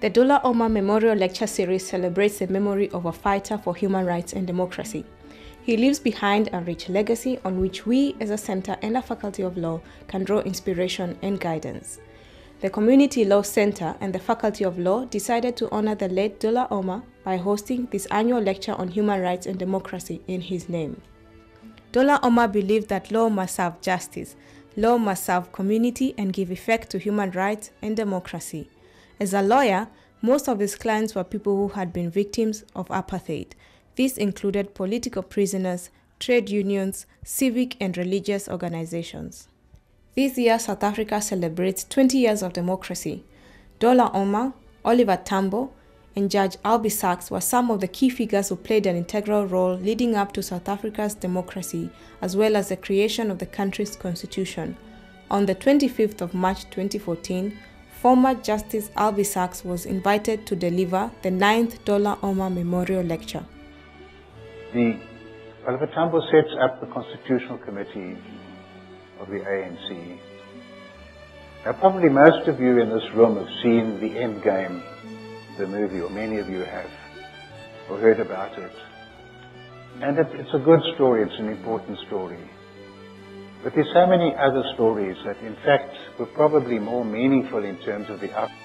The Dullah Omar Memorial Lecture series celebrates the memory of a fighter for human rights and democracy. He leaves behind a rich legacy on which we as a center and a faculty of law can draw inspiration and guidance. The Community Law Center and the Faculty of Law decided to honor the late Dullah Omar by hosting this annual lecture on human rights and democracy in his name. Dullah Omar believed that law must serve justice, law must serve community and give effect to human rights and democracy. As a lawyer, most of his clients were people who had been victims of apartheid. This included political prisoners, trade unions, civic and religious organizations. This year, South Africa celebrates 20 years of democracy. Dullah Omar, Oliver Tambo, and Judge Albie Sachs were some of the key figures who played an integral role leading up to South Africa's democracy, as well as the creation of the country's constitution. On the 25th of March 2014, former Justice Albie Sachs was invited to deliver the 9th Dullah Omar Memorial Lecture. Oliver Tambo sets up the Constitutional Committee of the ANC. Now, probably most of you in this room have seen The End Game, the movie, or many of you have, or heard about it. And it's a good story, it's an important story. But there's so many other stories that in fact were probably more meaningful in terms of the outcome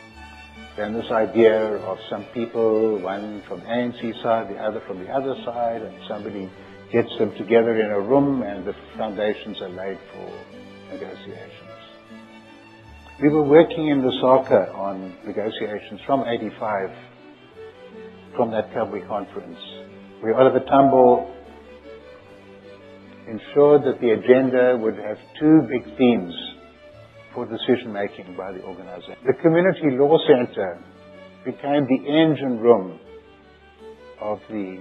than this idea of some people, one from the ANC side, the other from the other side, and somebody gets them together in a room and the foundations are laid for negotiations. We were working in Lusaka on negotiations from '85, from that Kabwe conference, where Oliver Tambo ensured that the agenda would have two big themes for decision-making by the organization. The Community Law Center became the engine room of the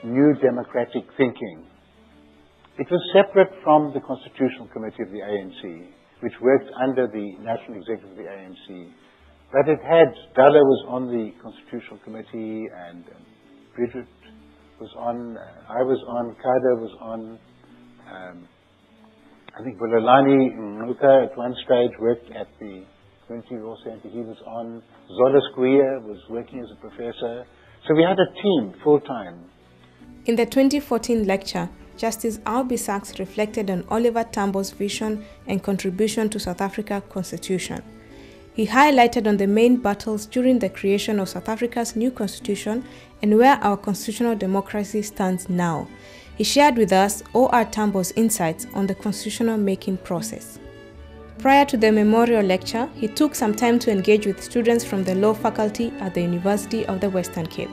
new democratic thinking. It was separate from the Constitutional Committee of the ANC, which worked under the National Executive of the ANC. But it had, Dullah was on the Constitutional Committee, and Bridget was on, I was on, Kada was on, I think Bulelani Mnuka at one stage worked at the Community Law Center. He was on. Zola Squia was working as a professor. So we had a team full-time. In the 2014 lecture, Justice Albie Sachs reflected on Oliver Tambo's vision and contribution to South Africa's constitution. He highlighted on the main battles during the creation of South Africa's new constitution and where our constitutional democracy stands now. He shared with us O.R. Tambo's insights on the constitutional making process. Prior to the memorial lecture, he took some time to engage with students from the law faculty at the University of the Western Cape.